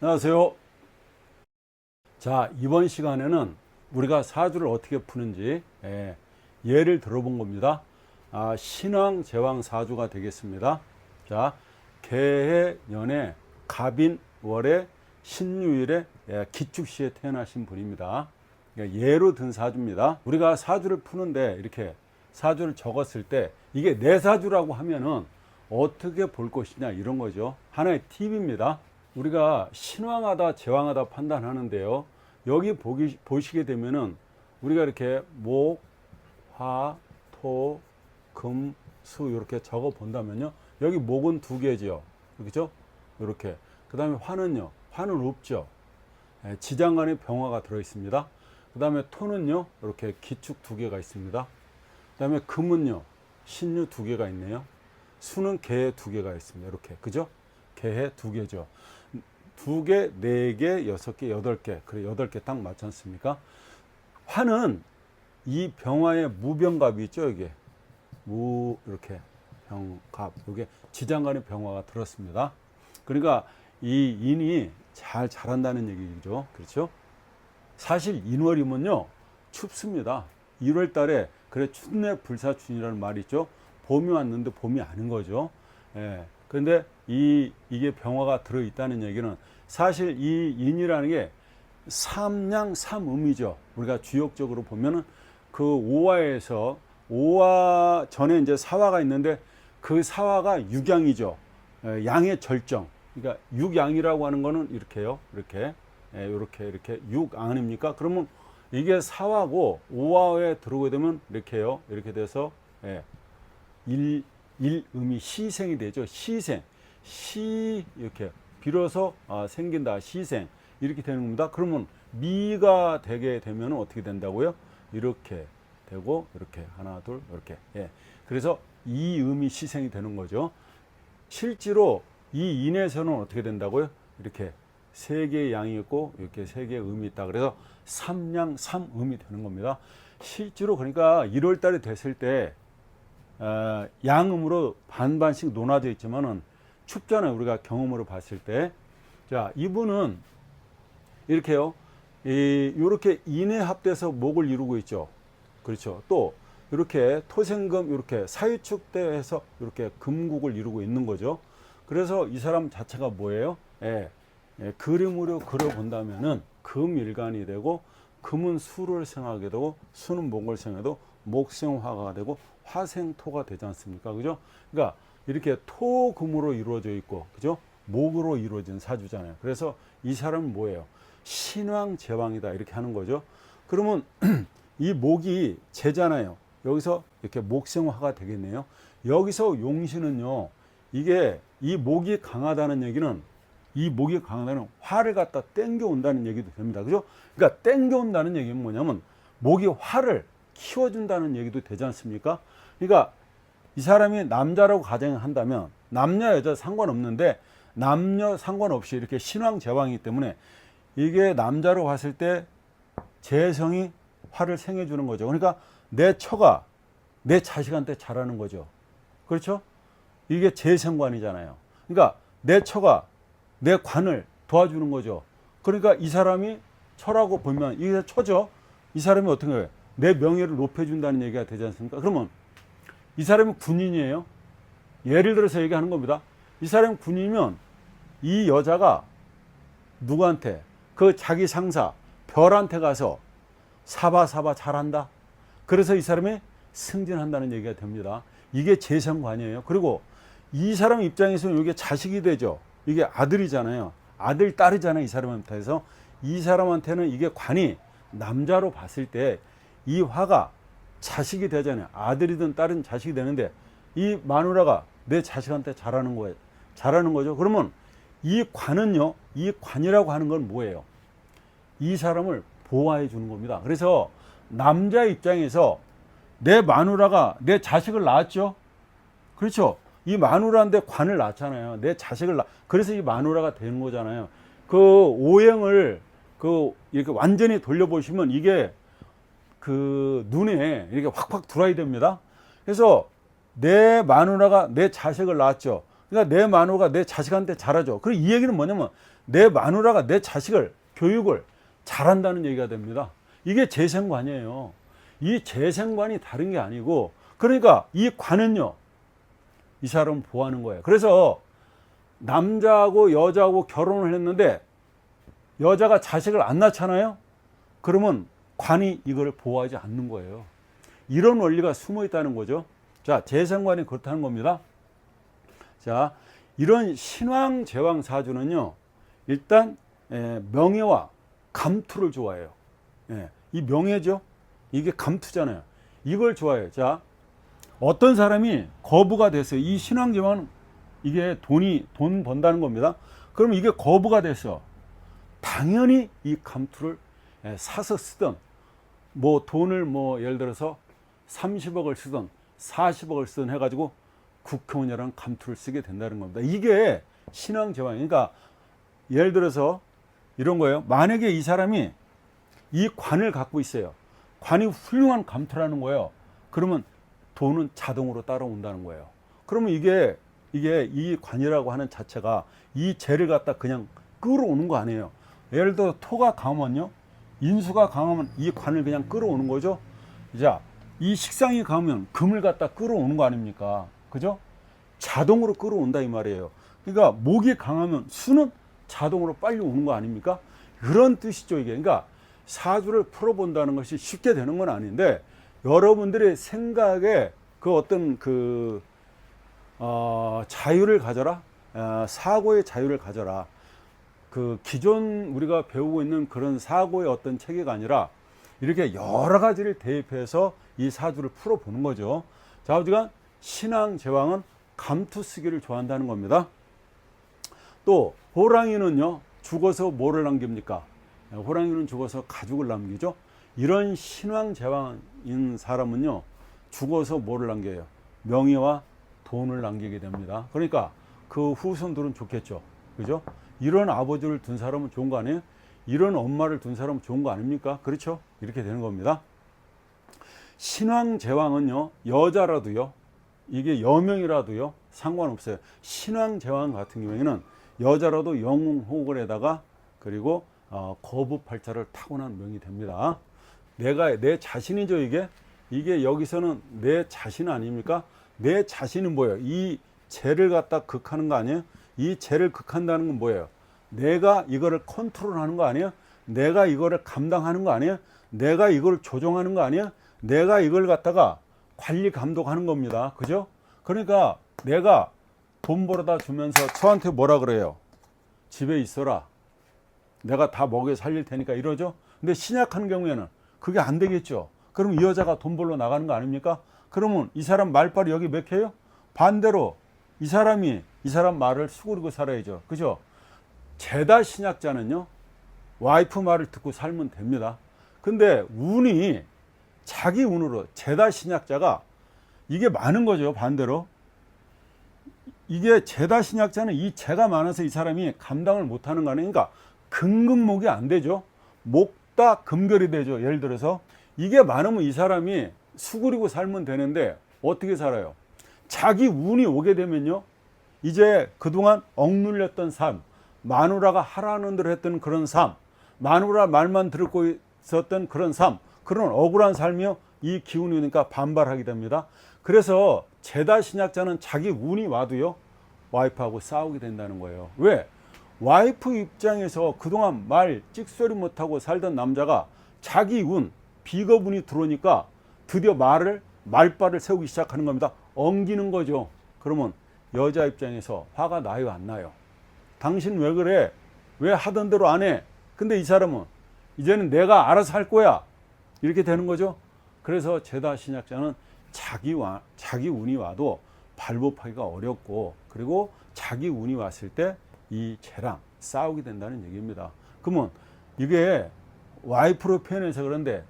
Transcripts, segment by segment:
안녕하세요. 자, 이번 시간에는 우리가 사주를 어떻게 푸는지 예를 들어본 겁니다. 신왕, 제왕 사주가 되겠습니다. 자, 개해, 연해, 갑인, 월에, 신유일에, 기축시에 태어나신 분입니다. 그러니까 예로 든 사주입니다. 우리가 사주를 푸는데 이렇게 사주를 적었을 때 이게 내 사주라고 하면은 어떻게 볼 것이냐 이런 거죠. 하나의 팁입니다. 우리가 신왕하다 제왕하다 판단하는데요, 여기 보시게 되면은 우리가 이렇게 목, 화, 토, 금, 수 이렇게 적어 본다면요, 여기 목은 두 개죠, 그렇죠? 이렇게. 그 다음에 화는요, 화는 없죠. 지장간에 병화가 들어 있습니다. 그 다음에 토는요, 이렇게 기축 두 개가 있습니다. 그 다음에 금은요, 신유 두 개가 있네요. 수는 개해 두 개가 있습니다. 이렇게, 그죠? 개해 두 개죠. 두 개, 네 개, 여섯 개, 여덟 개. 그래, 여덟 개 딱 맞지 않습니까? 화는 이 병화의 무병갑이 있죠, 이게. 이렇게 병갑. 이게 지장간의 병화가 들었습니다. 그러니까 이 인이 잘 자란다는 얘기죠. 그렇죠? 사실 인월이면요, 춥습니다. 1월 달에, 그래, 춘내 불사춘이라는 말이 있죠. 봄이 왔는데 봄이 아닌 거죠. 그런데 이게 병화가 들어있다는 얘기는 사실 이 인이라는 게 삼양 삼음이죠. 우리가 주역적으로 보면은 그 오화에서, 오화 전에 이제 사화가 있는데 그 사화가 육양이죠. 양의 절정. 그러니까 육양이라고 하는 거는 이렇게요. 이렇게. 이렇게 육 아닙니까? 그러면 이게 사화고 오화에 들어오게 되면 이렇게요. 이렇게 돼서 일음이 시생이 되죠. 시생. 이렇게 비로소 생긴다. 시생. 이렇게 되는 겁니다. 그러면 미가 되게 되면 어떻게 된다고요? 이렇게 되고, 이렇게. 하나, 둘, 이렇게. 그래서 이 음이 시생이 되는 거죠. 실제로 이 인에서는 어떻게 된다고요? 이렇게 세 개의 양이 있고, 이렇게 세 개의 음이 있다. 그래서 삼양, 삼음이 되는 겁니다. 실제로 그러니까 1월 달이 됐을 때, 양음으로 반반씩 논하져 있지만은 춥잖아요. 우리가 경험으로 봤을 때. 자, 이분은 이렇게요. 이렇게 인에 합돼서 목을 이루고 있죠. 그렇죠. 또 이렇게 토생금 이렇게 사유축대해서 이렇게 금국을 이루고 있는 거죠. 그래서 이 사람 자체가 뭐예요? 그림으로 그려본다면은 금일간이 되고, 금은 수를 생하게 되고, 수는 목을 생해도 목생화가 되고 화생토가 되지 않습니까? 그죠? 그러니까 이렇게 토금으로 이루어져 있고, 그죠? 목으로 이루어진 사주잖아요. 그래서 이 사람은 뭐예요? 신왕 제왕이다 이렇게 하는 거죠. 그러면 이 목이 제잖아요. 여기서 이렇게 목생화가 되겠네요. 여기서 용신은요, 이게 이 목이 강하다는 얘기는, 이 목이 강하다는 화를 갖다 땡겨온다는 얘기도 됩니다. 그죠? 그러니까 땡겨온다는 얘기는 뭐냐면 목이 화를 키워준다는 얘기도 되지 않습니까? 그러니까 이 사람이 남자라고 가정한다면 남녀 여자 상관없는데, 남녀 상관없이 이렇게 신왕 제왕이기 때문에 이게 남자로 봤을 때 재성이 화를 생해주는 거죠. 그러니까 내 처가 내 자식한테 잘하는 거죠. 그렇죠? 이게 재생관이잖아요. 그러니까 내 처가 내 관을 도와주는 거죠. 그러니까 이 사람이 처라고 보면 이게 처죠. 이 사람이 어떻게 해요? 내 명예를 높여준다는 얘기가 되지 않습니까? 그러면 이 사람이 군인이에요. 예를 들어서 얘기하는 겁니다. 이 사람이 군인이면 이 여자가 누구한테, 그 자기 상사 별한테 가서 사바 잘한다. 그래서 이 사람이 승진한다는 얘기가 됩니다. 이게 재성관이에요. 그리고 이 사람 입장에서는 이게 자식이 되죠. 이게 아들이잖아요. 아들, 딸이잖아요. 이 사람한테서. 이 사람한테는 이게 관이 남자로 봤을 때 이 화가 자식이 되잖아요. 아들이든 딸이든 자식이 되는데 이 마누라가 내 자식한테 잘하는 거예요. 잘하는 거죠. 그러면 이 관은요, 이 관이라고 하는 건 뭐예요? 이 사람을 보호해 주는 겁니다. 그래서 남자 입장에서 내 마누라가 내 자식을 낳았죠. 그렇죠. 이 마누라한테 관을 낳잖아요. 내 자식을 그래서 이 마누라가 되는 거잖아요. 그 오행을 이렇게 완전히 돌려보시면 이게 그 눈에 이렇게 확확 들어와야 됩니다. 그래서 내 마누라가 내 자식을 낳았죠. 그러니까 내 마누라가 내 자식한테 잘하죠. 그리고 이 얘기는 뭐냐면 내 마누라가 내 자식을 교육을 잘한다는 얘기가 됩니다. 이게 재생관이에요. 이 재생관이 다른 게 아니고, 그러니까 이 관은요, 이 사람을 보호하는 거예요. 그래서 남자하고 여자하고 결혼을 했는데 여자가 자식을 안 낳잖아요. 그러면 관이 이걸 보호하지 않는 거예요. 이런 원리가 숨어 있다는 거죠. 자, 재생관이 그렇다는 겁니다. 자, 이런 신왕 제왕 사주는요, 일단 명예와 감투를 좋아해요. 이 명예죠. 이게 감투잖아요. 이걸 좋아해요. 자, 어떤 사람이 거부가 됐어요. 이 신왕 제왕은 이게 돈 번다는 겁니다. 그럼 이게 거부가 됐어. 당연히 이 감투를 사서 쓰던, 뭐 돈을 뭐 예를 들어서 30억을 쓰던 40억을 쓰던 해가지고 국회의원이랑 감투를 쓰게 된다는 겁니다. 이게 신앙제왕이에요. 그러니까 예를 들어서 이런 거예요. 만약에 이 사람이 이 관을 갖고 있어요. 관이 훌륭한 감투라는 거예요. 그러면 돈은 자동으로 따라온다는 거예요. 그러면 이게 이 관이라고 하는 자체가 이 재를 갖다 그냥 끌어오는 거 아니에요. 예를 들어 토가 강하면요, 인수가 강하면 이 관을 그냥 끌어오는 거죠. 자, 이 식상이 강하면 금을 갖다 끌어오는 거 아닙니까? 그죠? 자동으로 끌어온다 이 말이에요. 그러니까 목이 강하면 수는 자동으로 빨리 오는 거 아닙니까? 그런 뜻이죠 이게. 그러니까 사주를 풀어본다는 것이 쉽게 되는 건 아닌데, 여러분들의 생각에 그 어떤 자유를 가져라, 사고의 자유를 가져라. 그 기존 우리가 배우고 있는 그런 사고의 어떤 체계가 아니라 이렇게 여러 가지를 대입해서 이 사주를 풀어보는 거죠. 자, 어지간 신왕 제왕은 감투 쓰기를 좋아한다는 겁니다. 또 호랑이는요, 죽어서 뭐를 남깁니까? 호랑이는 죽어서 가죽을 남기죠. 이런 신왕 제왕인 사람은요, 죽어서 뭐를 남겨요? 명예와 돈을 남기게 됩니다. 그러니까 그 후손들은 좋겠죠. 그죠? 이런 아버지를 둔 사람은 좋은 거 아니에요? 이런 엄마를 둔 사람은 좋은 거 아닙니까? 그렇죠? 이렇게 되는 겁니다. 신왕 제왕은요, 여자라도요, 이게 여명이라도요, 상관없어요. 신왕 제왕 같은 경우에는 여자라도 영웅호걸에다가 그리고 거부팔자를 타고난 명이 됩니다. 내 자신이죠, 이게 여기서는 내 자신 아닙니까? 내 자신은 뭐예요? 이 재를 갖다 극하는 거 아니에요? 이 재를 극한다는 건 뭐예요? 내가 이거를 컨트롤하는 거 아니에요? 내가 이거를 감당하는 거 아니에요? 내가 이걸 조종하는 거 아니에요? 내가 이걸 갖다가 관리 감독하는 겁니다. 그죠? 그러니까 내가 돈 벌어다 주면서 저한테 뭐라 그래요? 집에 있어라. 내가 다 먹여 살릴 테니까 이러죠? 근데 신약한 경우에는 그게 안 되겠죠. 그럼 이 여자가 돈 벌러 나가는 거 아닙니까? 그러면 이 사람 말빨이 여기 몇 개요? 반대로 이 사람 말을 수그리고 살아야죠. 그죠? 제다 신약자는요, 와이프 말을 듣고 살면 됩니다. 근데 운이 자기 운으로, 제다 신약자가 이게 많은 거죠. 반대로 이게 제다 신약자는 이 재가 많아서 이 사람이 감당을 못하는 거 아니에요. 그러니까 금금목이 안 되죠. 목다 금결이 되죠. 예를 들어서 이게 많으면 이 사람이 수그리고 살면 되는데 어떻게 살아요? 자기 운이 오게 되면요, 이제 그동안 억눌렸던 삶, 마누라가 하라는 대로 했던 그런 삶, 마누라 말만 듣고 있었던 그런 삶, 그런 억울한 삶이요, 이 기운이 오니까 반발하게 됩니다. 그래서 제다 신약자는 자기 운이 와도요, 와이프하고 싸우게 된다는 거예요. 왜? 와이프 입장에서 그동안 말 찍소리 못하고 살던 남자가 자기 운, 비겁운이 들어오니까 드디어 말발을 세우기 시작하는 겁니다. 엉기는 거죠. 그러면 여자 입장에서 화가 나요, 안 나요? 당신 왜 그래? 왜 하던 대로 안 해? 근데 이 사람은 이제는 내가 알아서 할 거야. 이렇게 되는 거죠. 그래서 제다 신약자는 자기 운이 와도 발복하기가 어렵고, 그리고 자기 운이 왔을 때 이 재랑 싸우게 된다는 얘기입니다. 그러면 이게 와이프로 표현해서 그런데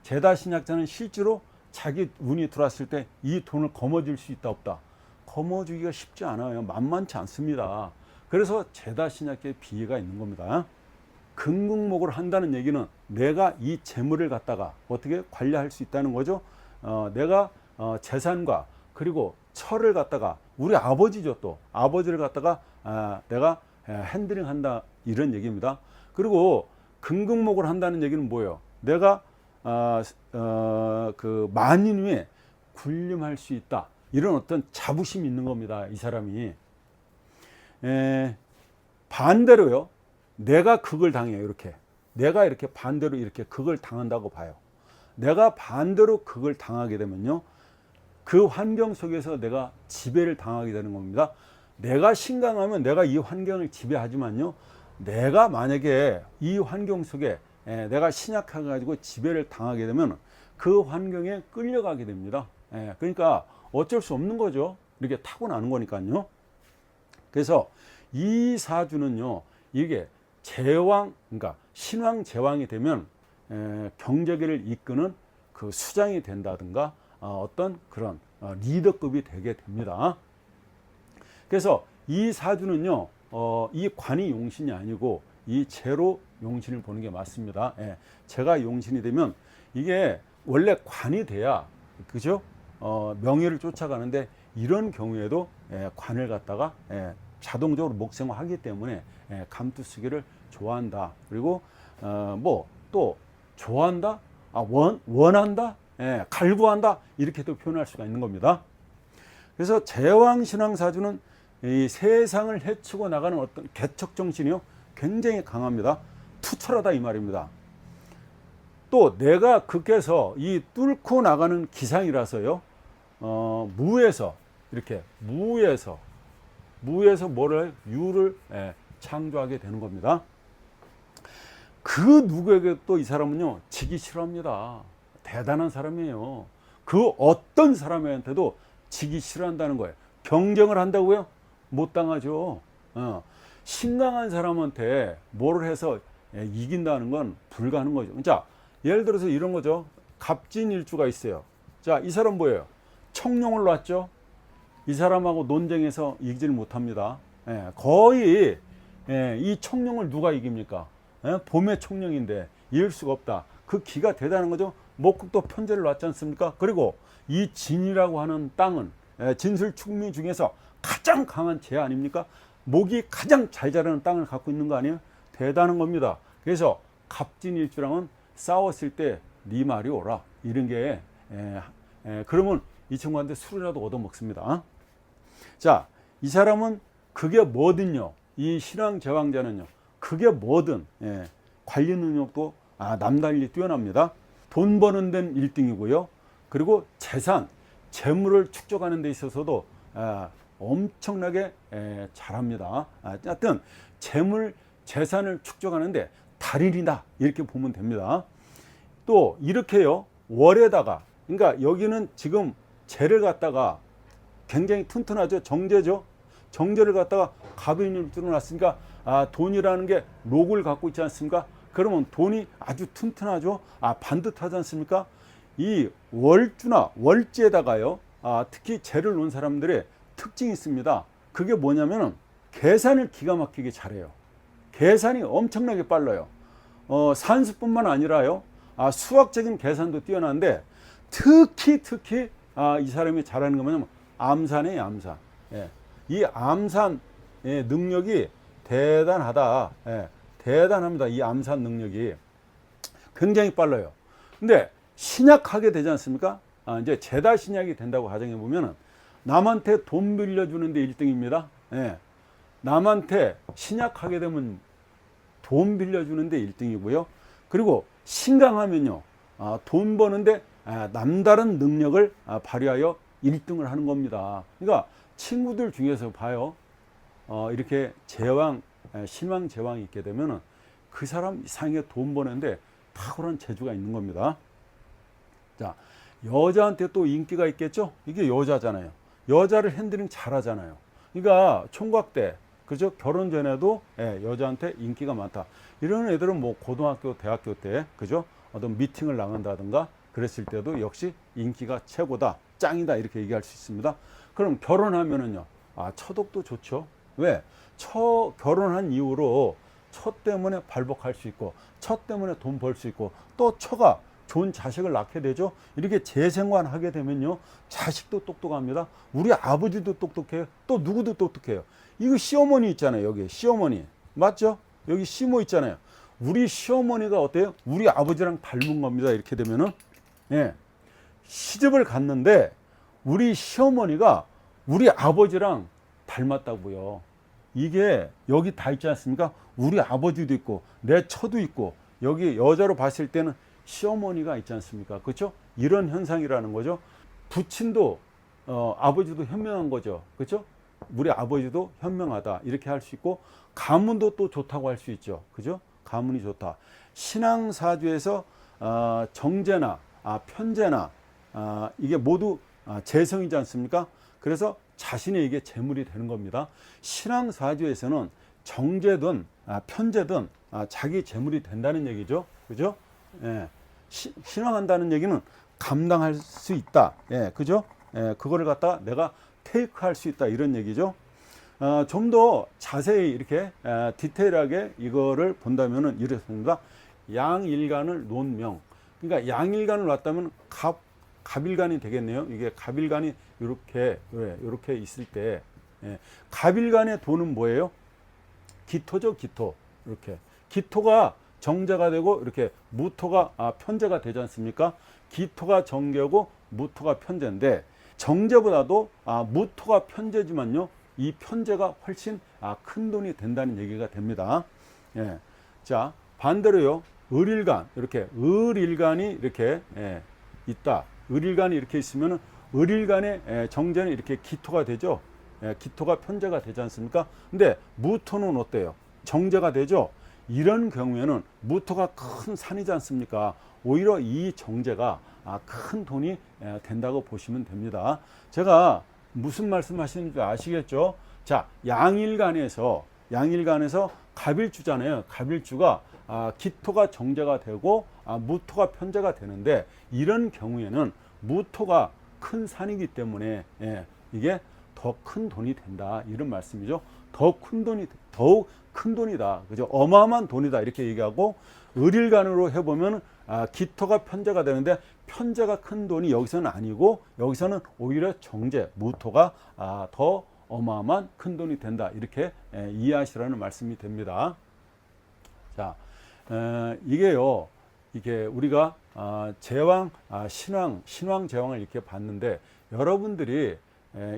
제다 신약자는 실제로 자기 운이 들어왔을 때 이 돈을 거머쥘 수 있다 없다? 거머쥐기가 쉽지 않아요. 만만치 않습니다. 그래서 제다 신약자의 비애가 있는 겁니다. 금국목을 한다는 얘기는 내가 이 재물을 갖다가 어떻게 관리할 수 있다는 거죠. 내가 재산과 그리고 처를 갖다가 우리 아버지죠. 또 아버지를 갖다가 내가 핸들링 한다 이런 얘기입니다. 그리고 금극목을 한다는 얘기는 뭐예요? 내가 그 만인 위에 군림할 수 있다 이런 어떤 자부심이 있는 겁니다. 이 사람이. 반대로요, 내가 극을 당해요. 이렇게 내가 이렇게 반대로 이렇게 극을 당한다고 봐요. 내가 반대로 극을 당하게 되면요, 그 환경 속에서 내가 지배를 당하게 되는 겁니다. 내가 신강하면 내가 이 환경을 지배하지만요, 내가 만약에 이 환경 속에 내가 신약해 가지고 지배를 당하게 되면 그 환경에 끌려가게 됩니다. 그러니까 어쩔 수 없는 거죠. 이렇게 타고나는 거니까요. 그래서 이 사주는요, 이게 제왕, 그러니까 신왕 제왕이 되면 경제계를 이끄는 그 수장이 된다든가 어떤 그런 리더급이 되게 됩니다. 그래서 이 사주는요, 이 관이 용신이 아니고 이 제로 용신을 보는 게 맞습니다. 제가 용신이 되면 이게 원래 관이 돼야, 그죠? 명예를 쫓아가는데 이런 경우에도 관을 갖다가 자동적으로 목생화하기 때문에 감투쓰기를 좋아한다. 그리고 뭐 또 좋아한다, 원한다, 갈구한다 이렇게도 표현할 수가 있는 겁니다. 그래서 제왕신앙사주는 이 세상을 헤치고 나가는 어떤 개척 정신이요 굉장히 강합니다. 투철하다 이 말입니다. 또 내가 극해서 이 뚫고 나가는 기상이라서요, 무에서 이렇게 무에서 뭐를 유를 창조하게 되는 겁니다. 그 누구에게 또 이 사람은요 지기 싫어합니다. 대단한 사람이에요. 그 어떤 사람한테도 지기 싫어한다는 거예요. 경쟁을 한다고요? 못 당하죠. 신강한 사람한테 뭐를 해서 이긴다는 건 불가능한 거죠. 자, 예를 들어서 이런 거죠. 갑진일주가 있어요. 자, 이 사람 뭐예요? 청룡을 놨죠. 이 사람하고 논쟁에서 이기지를 못합니다. 거의 이 청룡을 누가 이깁니까? 봄의 청룡인데 이길 수가 없다. 그 기가 대단한 거죠. 목국도 편제를 놨지 않습니까? 그리고 이 진이라고 하는 땅은 진술축미 중에서 가장 강한 재 아닙니까? 목이 가장 잘 자라는 땅을 갖고 있는 거 아니에요? 대단한 겁니다. 그래서 갑진일주랑은 싸웠을 때 네 말이 오라 이런 게 그러면 이 친구한테 술이라도 얻어먹습니다. 자, 이 사람은 그게 뭐든요, 이 신왕 제왕자는요, 그게 뭐든 관리 능력도 남달리 뛰어납니다. 돈 버는 데는 1등이고요. 그리고 재물을 축적하는 데 있어서도 엄청나게 잘합니다. 하여튼 재산을 축적하는데 달인이다 이렇게 보면 됩니다. 또 이렇게요, 월에다가, 그러니까 여기는 지금 재를 갖다가 굉장히 튼튼하죠. 정제죠. 정제를 갖다가 갑인을 뚫어놨으니까 돈이라는 게 록을 갖고 있지 않습니까? 그러면 돈이 아주 튼튼하죠. 반듯하지 않습니까? 이 월주나 월지에다가요, 특히 재를 놓은 사람들의 특징이 있습니다. 그게 뭐냐면은 계산을 기가 막히게 잘해요. 계산이 엄청나게 빨라요. 산수뿐만 아니라요, 수학적인 계산도 뛰어난데 특히 이 사람이 잘하는 거 뭐냐면 암산이에요. 암산. 이 암산의 능력이 대단하다. 대단합니다. 이 암산 능력이 굉장히 빨라요. 근데 신약하게 되지 않습니까? 이제 제다 신약이 된다고 가정해 보면은 남한테 돈 빌려주는데 1등입니다. 남한테 신약하게 되면 돈 빌려주는데 1등이고요. 그리고 신강하면요, 돈 버는데 남다른 능력을 발휘하여 1등을 하는 겁니다. 그러니까 친구들 중에서 봐요, 이렇게 신왕 제왕이 있게 되면은 그 사람 이상하게 돈 버는데 탁월한 재주가 있는 겁니다. 자, 여자한테 또 인기가 있겠죠? 이게 여자잖아요. 여자를 핸들링 잘하잖아요. 그러니까 총각 때, 그죠? 결혼 전에도 여자한테 인기가 많다. 이런 애들은 뭐 고등학교, 대학교 때, 그죠? 어떤 미팅을 나간다든가 그랬을 때도 역시 인기가 최고다, 짱이다 이렇게 얘기할 수 있습니다. 그럼 결혼하면은요, 처독도 좋죠. 왜? 결혼한 이후로 처 때문에 발복할 수 있고, 처 때문에 돈 벌 수 있고, 또 처가 좋은 자식을 낳게 되죠. 이렇게 재생관하게 되면요, 자식도 똑똑합니다. 우리 아버지도 똑똑해요. 또 누구도 똑똑해요. 이거 시어머니 있잖아요. 여기 시어머니 맞죠? 여기 시모 있잖아요. 우리 시어머니가 어때요? 우리 아버지랑 닮은 겁니다. 이렇게 되면은, 예, 시집을 갔는데 우리 시어머니가 우리 아버지랑 닮았다고요. 이게 여기 다 있지 않습니까? 우리 아버지도 있고 내 처도 있고 여기 여자로 봤을 때는 시어머니가 있지 않습니까? 그렇죠? 이런 현상이라는 거죠. 부친도 아버지도 현명한 거죠. 그렇죠? 우리 아버지도 현명하다 이렇게 할 수 있고, 가문도 또 좋다고 할 수 있죠. 그죠? 가문이 좋다. 신앙사주에서 정제나 편제나 이게 모두 재성이지 않습니까? 그래서 자신의 이게 재물이 되는 겁니다. 신앙사주에서는 정제든 편제든 자기 재물이 된다는 얘기죠. 그죠? 예. 신앙한다는 얘기는 감당할 수 있다. 예, 그죠? 예, 그거를 갖다 내가 테이크할 수 있다 이런 얘기죠. 좀 더 자세히 이렇게 디테일하게 이거를 본다면은 이렇습니다. 양일간을 논명. 그러니까 양일간을 놨다면 갑일간이 되겠네요. 이게 갑일간이 이렇게 있을 때, 갑일간의 도는 뭐예요? 기토죠, 기토. 이렇게 기토가 정제가 되고 이렇게 무토가 편제가 되지 않습니까? 기토가 정제고 무토가 편제인데, 정제보다도 무토가 편제지만요, 이 편제가 훨씬 큰 돈이 된다는 얘기가 됩니다. 예. 자, 반대로요, 을일간, 이렇게 을일간이 이렇게 있다. 을일간이 이렇게 있으면 을일간의 정제는 이렇게 기토가 되죠. 기토가 편제가 되지 않습니까? 근데 무토는 어때요? 정제가 되죠. 이런 경우에는 무토가 큰 산이지 않습니까? 오히려 이 정제가 큰 돈이 된다고 보시면 됩니다. 제가 무슨 말씀 하시는지 아시겠죠? 자, 양일간에서 갑일주잖아요. 갑일주가 기토가 정제가 되고 무토가 편제가 되는데, 이런 경우에는 무토가 큰 산이기 때문에 이게 더 큰 돈이 된다 이런 말씀이죠. 더욱 큰 돈이다. 그죠? 어마어마한 돈이다 이렇게 얘기하고, 을일간으로 해보면 기토가 편제가 되는데 편제가 큰 돈이 여기서는 아니고, 여기서는 오히려 정제 무토가 더 어마어마한 큰 돈이 된다 이렇게 이해하시라는 말씀이 됩니다. 자, 이게요, 이게 우리가 제왕 신왕 제왕을 이렇게 봤는데, 여러분들이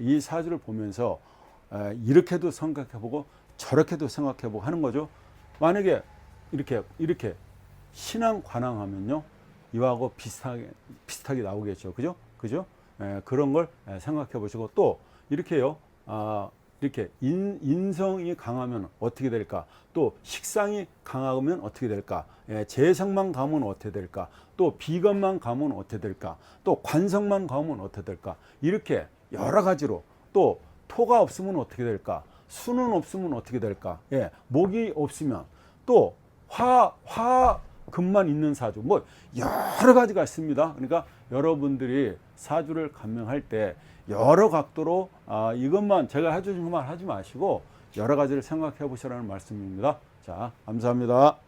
이 사주를 보면서 이렇게도 생각해보고 저렇게도 생각해보고 하는 거죠. 만약에 이렇게 신앙 관항하면요, 이와하고 비슷하게 나오겠죠. 그죠? 그런 걸 생각해 보시고, 또 이렇게요, 이렇게 인성이 강하면 어떻게 될까? 또 식상이 강하면 어떻게 될까? 재성만 가면 어떻게 될까? 또 비건만 가면 어떻게 될까? 또 관성만 가면 어떻게 될까? 이렇게 여러 가지로, 또 토가 없으면 어떻게 될까? 수는 없으면 어떻게 될까? 목이 없으면, 또 화금만 있는 사주, 뭐 여러 가지가 있습니다. 그러니까 여러분들이 사주를 감명할 때 여러 각도로 이것만 제가 해주신 것만 하지 마시고 여러 가지를 생각해 보시라는 말씀입니다. 자, 감사합니다.